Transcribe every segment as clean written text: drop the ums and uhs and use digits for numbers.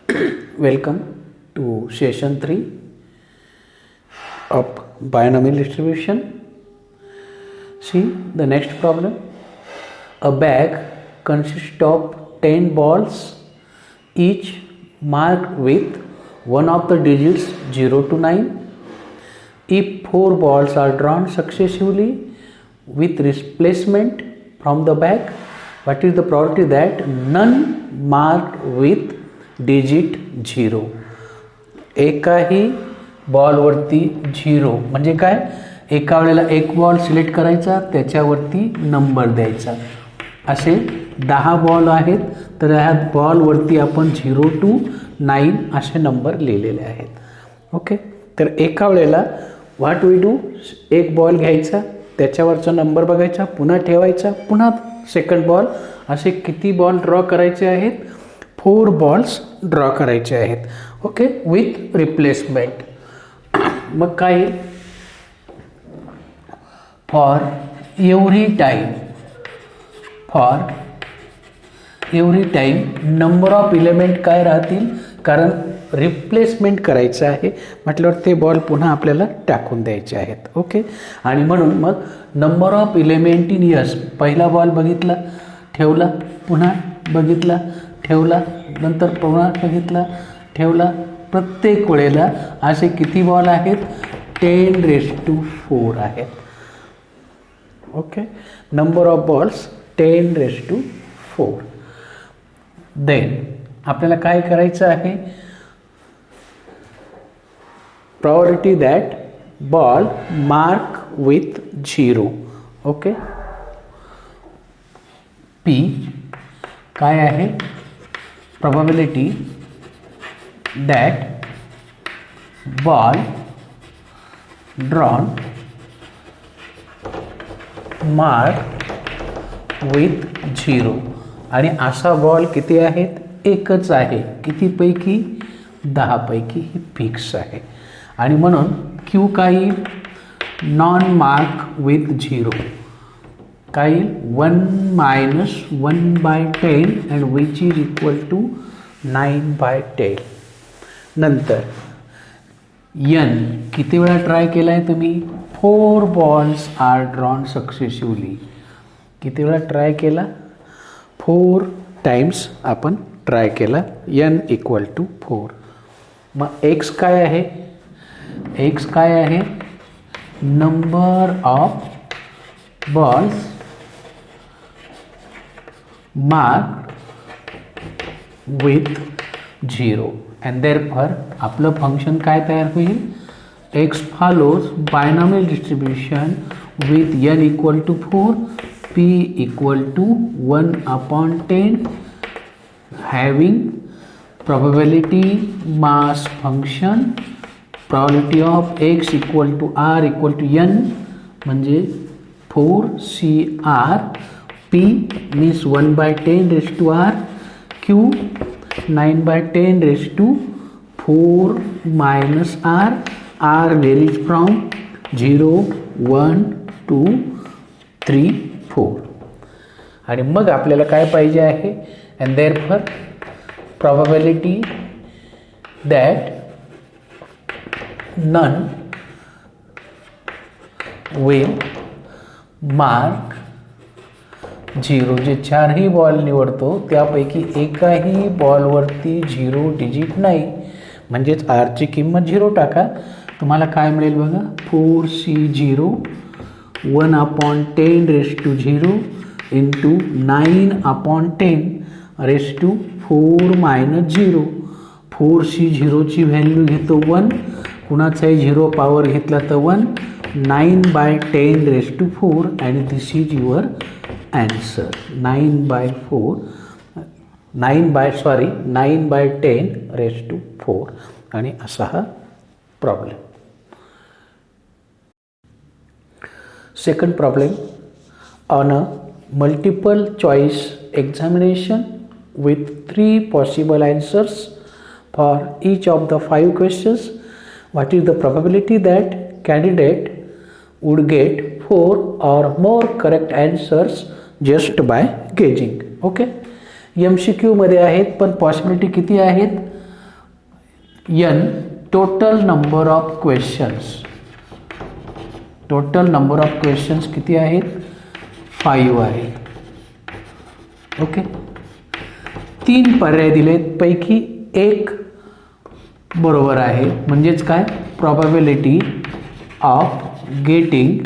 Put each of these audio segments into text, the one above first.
Welcome to session 3 of binomial distribution. See the next problem. A bag consists of 10 balls, each marked with one of the digits 0 to 9. If 4 balls are drawn successively with replacement from the bag, what is the probability that none marked with digit 0? एकाही बॉलवरती 0 म्हणजे काय, एका वेळेला एक ball select करायचा, त्याच्यावरती number द्यायचा. असे 10 बॉल आहेत, तर ह्या बॉलवरती आपण 0 to 9 असे नंबर लिहिलेले आहेत. ओके, तर एका वेळेला व्हॉट वी डू, एक बॉल घ्यायचा, त्याच्यावरचा नंबर बघायचा, पुन्हा ठेवायचा, पुन्हा सेकंड बॉल, असे किती बॉल ड्रॉ करायचे आहेत? 4 बॉल्स ड्रॉ करायचे आहेत. Okay, with replacement. मग काय, for every time number of element काय राहतील, कारण रिप्लेसमेंट करायचं आहे म्हटल्यावर ते बॉल पुन्हा आपल्याला टाकून द्यायचे आहेत. ओके, आणि म्हणून मग number of element in yes, पहिला बॉल बघितला, ठेवला, पुन्हा बघितला, ठेवला, नंतर पुन्हा बघितला, ठेवला. प्रत्येक वेळेला असे किती बॉल आहेत? 10⁻⁴ आहेत. Okay, number of balls 10⁻⁴. Then आपल्याला काय करायचं आहे? probability that ball mark with 0. Okay, P काय आहे? probability that ball drawn mark with 0. आणि असा बॉल किती आहेत? एकच आहे. कितीपैकी? 10 पैकी ही फिक्स आहे. आणि म्हणून Q काही नॉन मार्क विथ 0 काही 1 - 1/10 and which is equal to 9/10. नंतर N किती वेळा ट्राय केला आहे तुम्ही? 4 बॉल्स आर ड्रॉन सक्सेसिवली. किती वेळा ट्राय केला? 4 टाइम्स आपण ट्राय केला. N equal to 4. मग X काय आहे? X काय आहे? Number of balls mark with 0 and therefore आपलं फंक्शन काय तयार होईल? X follows binomial distribution with N equal to 4, P equal to 1/10, having probability mass function, probability of X equal to R equal to N म्हणजे 4CR, P means 1/10⁻⁴, Q 9/10⁻⁴ - R. R varies from 0, 1, 2, 3, 4. आणि मग आपल्याला काय पाहिजे आहे? And therefore probability that none will mark 0. जे 4ही ball निवडतो त्यापैकी एकाही बॉलवरती 0 डिजिट नाही, म्हणजेच आरची किंमत 0 टाका. तुम्हाला काय मिळेल बघा? 4C0 1/10⁻⁴ into 9/10⁻⁴ - 0. 4C0ची व्हॅल्यू घेतो 1, कुणाचाही 0 पॉवर घेतला तर 1, 9/10⁻⁴, आणि दिस इज युअर ॲन्सर. 9/10⁻⁴ आणि असा हा problem. Second problem. On a multiple choice examination with 3 possible answers for each of the 5 questions, what is the probability that candidate would get 4 or more correct answers just by gauging? Okay, MCQ मध्ये आहेत पण possibility किती आहेत? n total number of questions. Total number of questions किती आहेत? 5 आहेत. Okay, 3 पर्याय दिलेत, पैकी एक बरोबर आहे. म्हणजेच काय? Probability of getting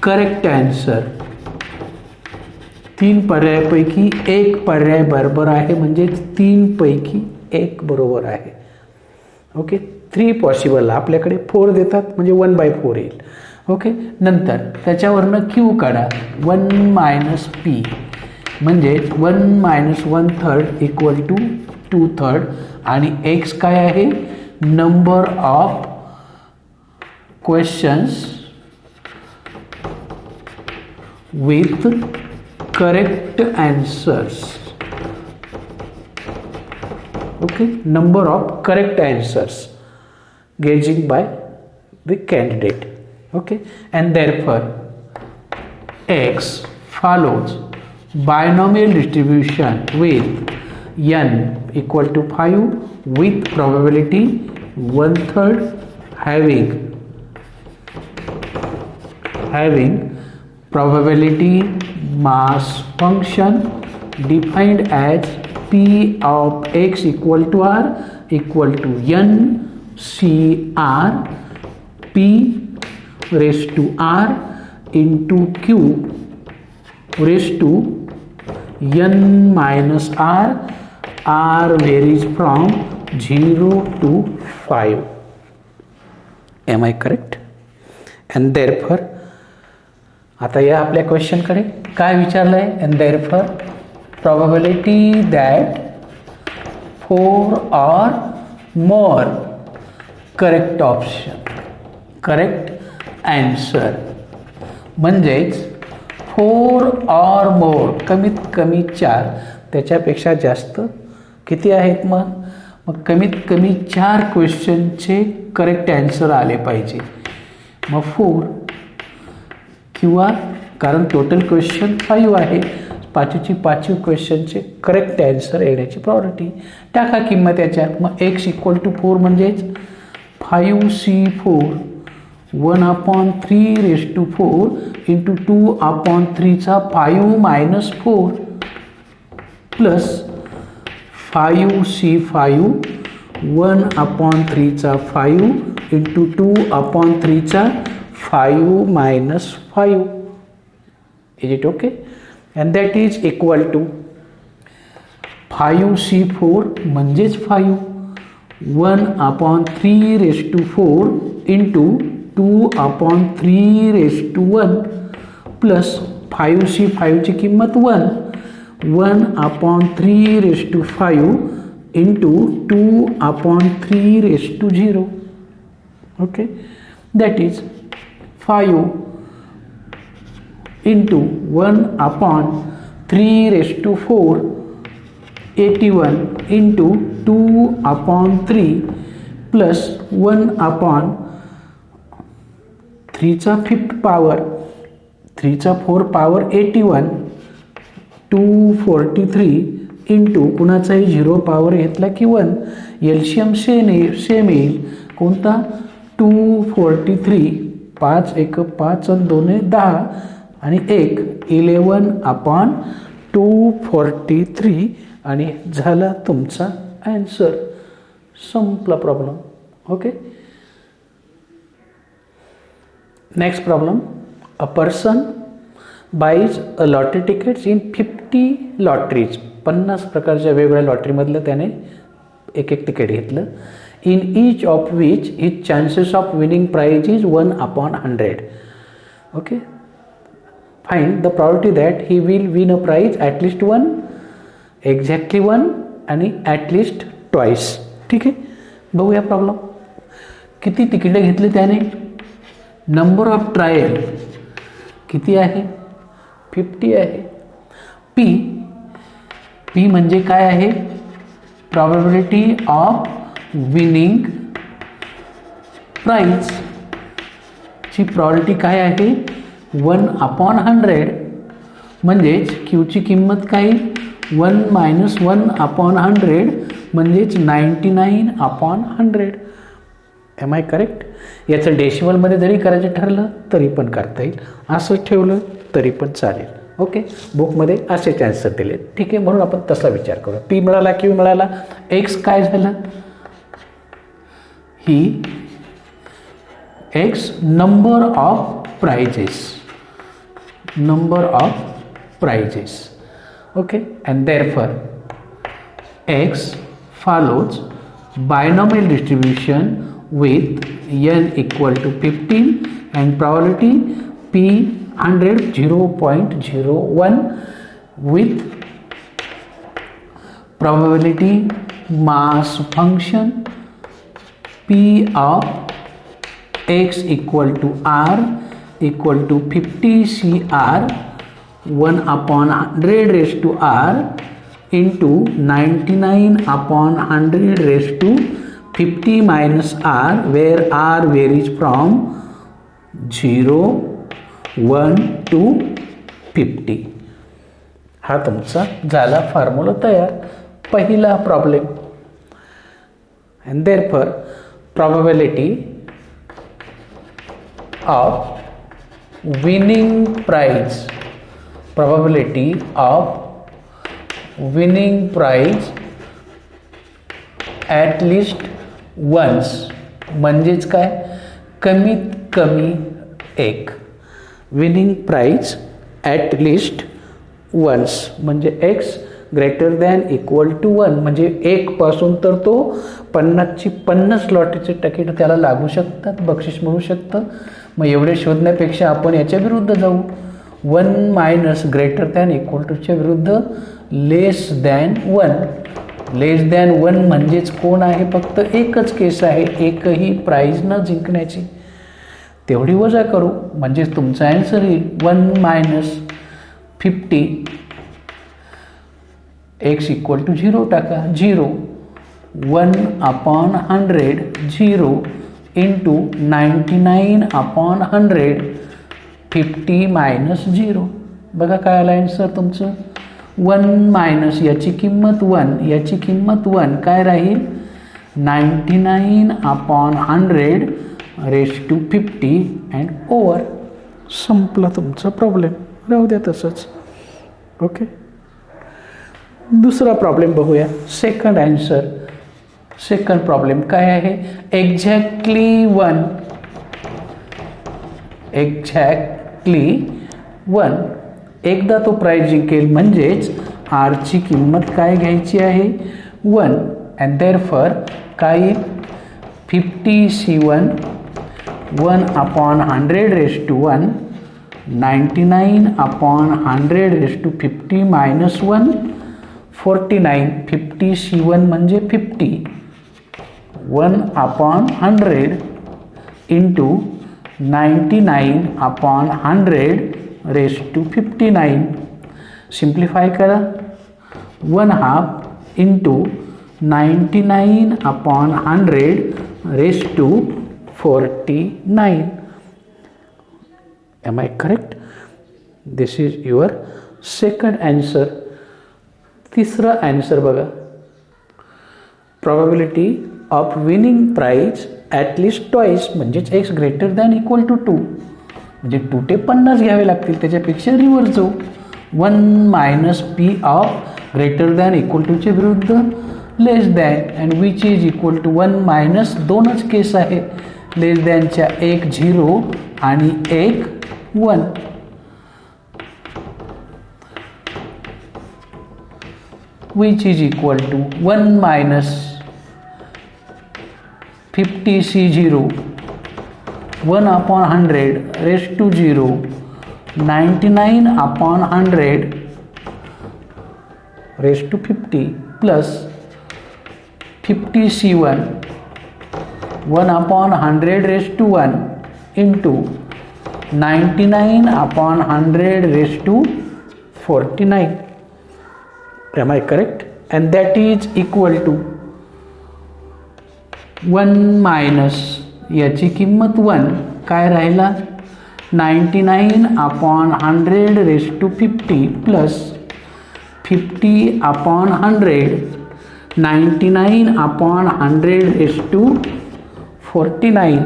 correct answer. 3 पर्यायापैकी एक पर्याय बरोबर आहे, म्हणजे 3 पैकी एक बरोबर आहे. Okay, 3 possible. आपल्याकडे 4 देतात म्हणजे 1/4 येईल. ओके, नंतर त्याच्यावरनं क्यू काढा. 1 - p म्हणजे 1 - 1/3 = 2/3. आणि x काय आहे? Number of questions with correct answers. Okay, number of correct answers gauging by the candidate. Okay, and therefore x follows binomial distribution with n equal to 5 with probability 1/3 having probability mass function defined as p of x equal to r equal to n c r p raised to r into q raised to n minus r. r varies from 0 to 5. Am I correct? And therefore आता या आपल्या क्वेश्चनकडे काय विचारलं आहे? And therefore probability that 4 or more correct option, correct answer. म्हणजेच 4 or more, कमीत कमी 4, त्याच्यापेक्षा जास्त किती आहेत? मग कमीत कमी 4 क्वेश्चनचे करेक्ट आन्सर आले पाहिजे. मग 4 किंवा कारण टोटल क्वेश्चन 5 आहे, 5 क्वेश्चनचे करेक्ट आन्सर येण्याची प्रॉबॅबिलिटी. टाका किंमत याच्यात. मग x = 4 म्हणजेच 5c4 1/3 raised to 4 into 2/3 5 - 4 plus 5c5 1/3 5 into 2/3 5 - 5. Is it okay? And that is equal to 5c4 म्हणजेच 5 1/3 raised to 4 into 2/3 raised to 1 plus 5c5 ची किंमत 1/3 raised to 5 into 2/3 raised to 0. Okay, that is 5 into 1/3 raised to 4 81 into 2/3 plus 1/3 5th power 3/4 power 81 243 into कुणाचाही 0 power घेतला की 1. LCM same येईल. कोणता? 243. 5 1 5 आणि 2 10 आणि 1 11/243 आणि झाला तुमचा आन्सर. संपला problem. Okay, next problem. A person buys a lottery tickets in 50 lotteries. 50 प्रकारच्या वेगवेगळ्या लॉटरीमधलं त्याने एक तिकीट घेतलं. in each of which his chances of winning prize is 1/100. Okay, find the probability that he will win a prize at least 1, exactly 1 आणि at least twice. ठीक आहे, बघूया problem. किती तिकीटे घेतली त्याने? नंबर ऑफ ट्रायल किती आहे? 50 आहे. पी म्हणजे काय आहे? प्रॉबॅबिलिटी ऑफ विनिंग प्राइज ची प्रॉबॅबिलिटी काय आहे? 1/100. म्हणजेच क्यूची किंमत काय? 1 - 1/100 म्हणजेच 99/100. Am I correct? याचं डेसिमलमध्ये जरी करायचं ठरलं तरी पण करता येईल, असं ठेवलं तरी पण चालेल. ओके, बुकमध्ये असेच ॲन्सर दिले. ठीक आहे, म्हणून आपण तसा विचार करू. पी मिळाला, क्यू मिळाला, एक्स काय झालं? ही x number of prizes. Okay, and therefore x follows binomial distribution with n equal to 15 and probability p 100 0.01 with probability mass function p of x equal to r equal to 50 cr 1/100 raised to r into 99/100 raised to 50 minus r, where r varies from 0, 1 to 50. हा तुमचा झाला formula तयार, पहिला problem. and therefore probability of winning prize at least once म्हणजेच काय? कमीत कमी एक. Winning prize at least once म्हणजे x greater than equal to 1 म्हणजे 1 पासून तर तो 50ची 50 लॉटरीचे तिकीट त्याला लागू शकतात, बक्षीस मिळू शकतं. मग एवढे शोधण्यापेक्षा आपण याच्या विरुद्ध जाऊ. 1 मायनस ग्रेटर दॅन इक्वल टूच्या विरुद्ध लेस दॅन 1. लेस दॅन 1 म्हणजेच कोण आहे? फक्त एकच केस आहे, एकही प्राईज न जिंकण्याची. तेवढी वजा करू म्हणजेच तुमचा ॲन्सर येईल 1 मायनस 50 एक्स इक्वल टू 0 टाका. 0 1/100 0 इंटू 99/100 50 मायनस 0. बघा काय आलं ॲन्सर तुमचं? 1 मायनस याची किंमत 1, याची किंमत 1 काय राहील? 99/100 रेस टू 50 अँड ओव्हर. संपला तुमचा प्रॉब्लेम, राहू द्या तसंच. ओके, दुसरा प्रॉब्लेम बघूया. Second answer. सेकंड प्रॉब्लेम काय आहे? एक्झॅक्टली 1 एकदा तो प्राइज जिंकेल म्हणजेच आरची किंमत काय घ्यायची आहे? 1. अँड देअरफॉर काय? 50C1 1/100 raise to 1 99/100 raise to 50 minus 1 49. 50C1 म्हणजे 50 1/100 इंटू 99/100 रेस टू 59. सिम्प्लिफाय करा. 1/2 into 99/100 raise to 49. Am I correct? This is your second answer. तिसरा ॲन्सर बघा. probability of winning prize at least twice म्हणजेच x greater than equal to 2 म्हणजे 2 ते 50 घ्यावे लागतील, त्याच्यापेक्षा रिव्हर्स जाऊ. 1 minus p of greater than equal टूच्या विरुद्ध less than and which is equal to 1 minus 2च केस आहे. लेस दॅनच्या 1 0 आणि 1 1. Which is equal to 1 minus 50C0 1/100 raise to 0 99/100 raise to 50 plus 50C1 1/100 raise to 1 into 99/100 raise to 49. Am I correct? And that is equal to 1 minus याची किंमत 1 काय राहिला? 99/100 raise to 50 plus 50/100 99/100⁴,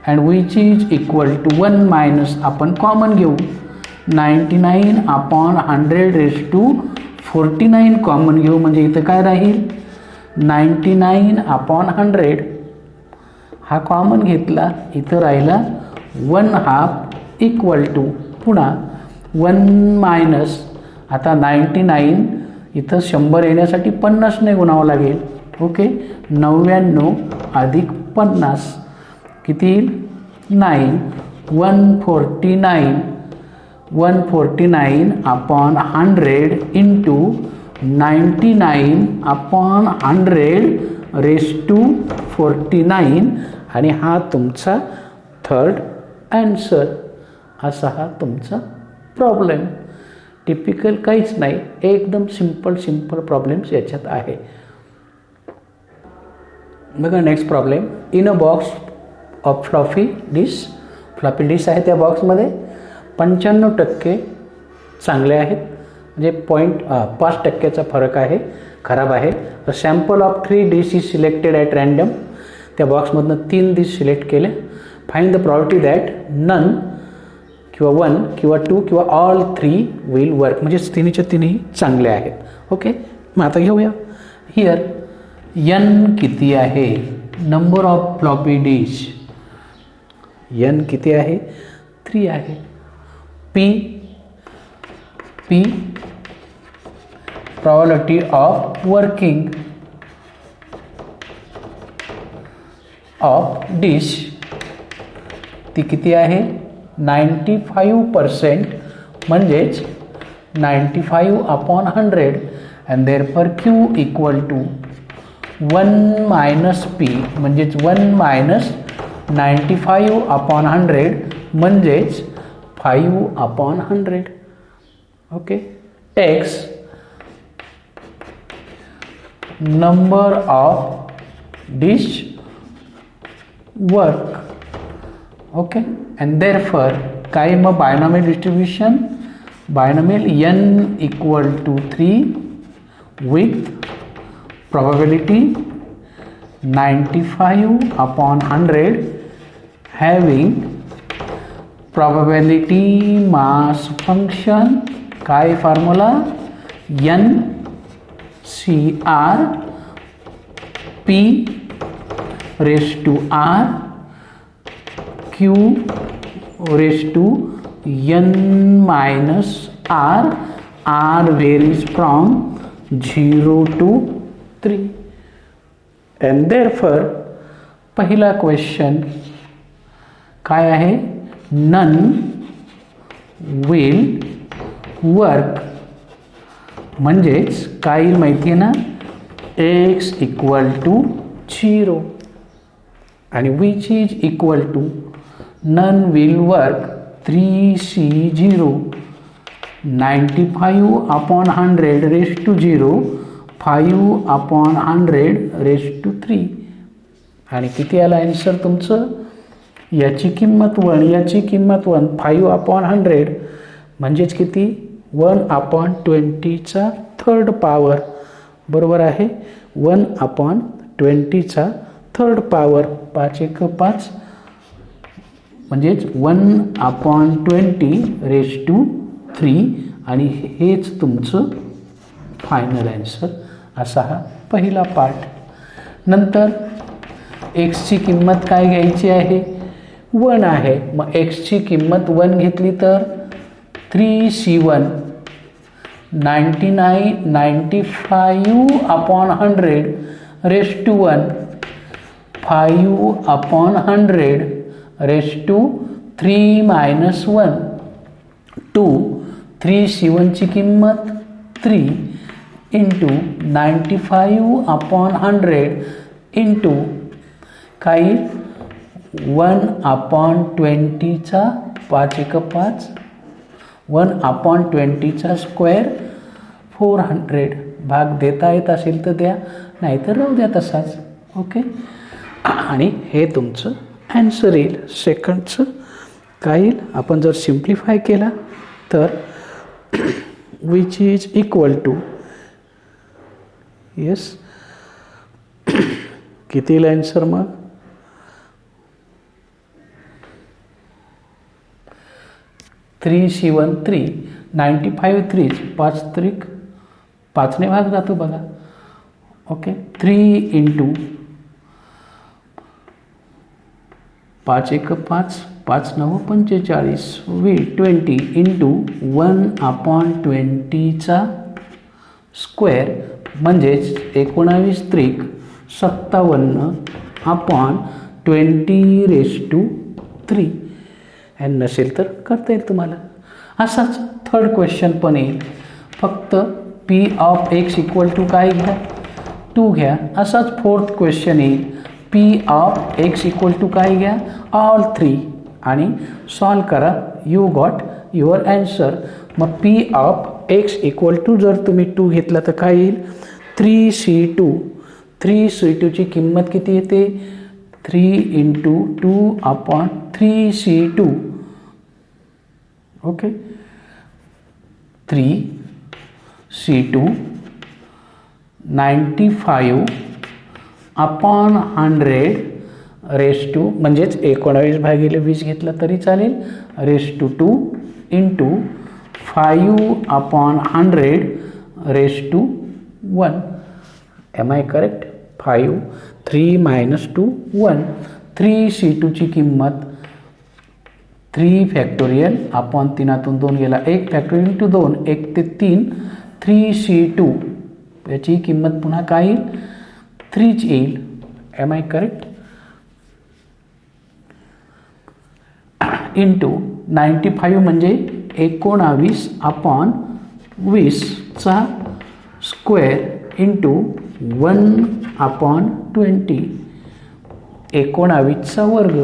and which is equal to 1 minus, आपण common घेऊ, 99/100⁴ common घेऊ, म्हणजे इथं काय राहील 99/100, हा कॉमन घेतला, इथं राहिला 1/2 इक्वल टू, पुन्हा 1 मायनस, आता 99 इथं 100 येण्यासाठी 50 ने गुणावं लागेल. ओके, 99 अधिक 50 किती येईल 9, 149/100 इंटू 99/100⁴, आणि हा तुमचा थर्ड ॲन्सर. असा हा तुमचा प्रॉब्लेम. टिपिकल काहीच नाही, एकदम सिंपल प्रॉब्लेम्स याच्यात आहे. बघा next problem. In a box of floppy dish आहे, त्या बॉक्समध्ये 95% चांगले आहेत, म्हणजे 5% फरक आहे, खराब आहे. Sample of 3 dish is selected at random, त्या बॉक्समधनं 3 डिश सिलेक्ट केले. Find the property that none किंवा 1 किंवा 2 किंवा ऑल 3 विल वर्क, म्हणजे तिन्हीच्या तिन्ही चांगले आहेत. ओके, मग आता घेऊया. हिअर n किती आहे, number of floppy dish, n किती आहे 3 आहे. p probability of working of dish, ती किती आहे 95%, म्हणजेच 95/100, and therefore q equal to 1 minus p, म्हणजेच 1 minus 95/100, म्हणजेच 5/100. Okay, x number of dish work. Okay, and therefore काय मग binomial distribution, binomial n equal to 3 with probability 95/100 having probability mass function, काय formula NCR P raised to R Q raised to n minus R, R varies from 0 to 3, and therefore पहिला question काय आहे, none will work, म्हणजेच काय माहिती आहे ना, x equal to 0 आणि which is equal to none will work 3C0, 95/100 raised to 0, 5/100 raised to 3, आणि किती आला आन्सर तुमचं, याची किंमत 1, याची किंमत 1, 5/100 म्हणजेच किती 1/20चा थर्ड पॉवर, बरोबर आहे, 1/20चा थर्ड पॉवर, 5×5 म्हणजेच 1/20 raised to 3, आणि हेच तुमचं फायनल ॲन्सर. असा हा पहिला पार्ट. नंतर एक्सची किंमत काय घ्यायची आहे, 1 आहे, मग एक्सची किंमत 1 घेतली तर 3C1, 95/100 raised to 1, 5/100 raised to 3 minus 1, 2, 3C1 ची किंमत 3 इंटू 95/100 इंटू काही 1/20चा 5×5, 1/20चा स्क्वेअर 400, भाग देता येत असेल तर द्या, नाहीतर राहू द्या तसाच. ओके, आणि हे तुमचं ॲन्सर येईल. सेकंडचं काय येईल, आपण जर सिम्प्लिफाय केला तर which is equal to yes. किती येईल आन्सर मग? थ्री C1 3, 95 3, 5 त्रिक 5ने भाग जातो बघा. ओके. 3 इंटू 5 1 5, 5 9 45, 20 इंटू 1/20चा स्क्वेअर म्हणजेच 19 त्रिक 57/20⁻³ आणि नसेल तर करता येईल तुम्हाला. असाच थर्ड क्वेश्चन पण येईल. फक्त P of x equal to काय घ्या? 2 घ्या. असाच फोर्थ क्वेश्चन येईल. P of x equal to काय घ्या? ऑल 3 आणि सॉल्व करा. You got your answer. मग P of x equal to जर तुम्ही 2 घेतला तर काय येईल? 3C2. 3C2ची किंमत किती येते? 3 इंटू 2/3C2. ओके. 3C2 95/100 म्हणजेच 19/20 घेतला तरी चालेल. (2) इंटू 5/100 एम आय करेक्ट? 5 3 - 2 1. 3C2ची किंमत 3 फॅक्टोरियल अपॉन 3 2 गेला 1 फॅक्टोरियल इंटू 2 1 ते 3 3C2 याची किंमत पुन्हा काय येईल? 3 येईल. M I correct? इंटू 95 म्हणजे 19/20चा स्क्वेअर इंटू 1/20 19चा वर्ग.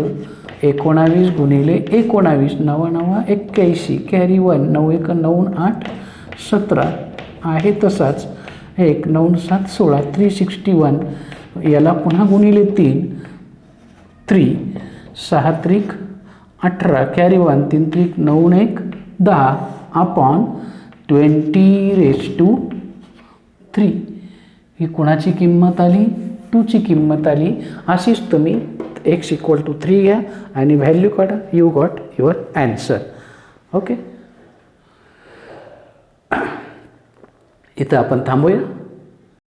19 गुणिले 19 9 9 81 कॅरी 1 9 1 9 8 17 आहे तसाच 1 9 7 16 361. याला पुन्हा गुणिले 3 3 6 त्रिक 18 कॅरी 1 3 त्रिक 9 1 10/20⁻³ ही कुणाची किंमत आली? 2ची किंमत आली. अशीच तुम्ही x इक्वल टू 3 घ्या आणि व्हॅल्यू काढा. You got your answer. Okay. इथं आपण थांबूया.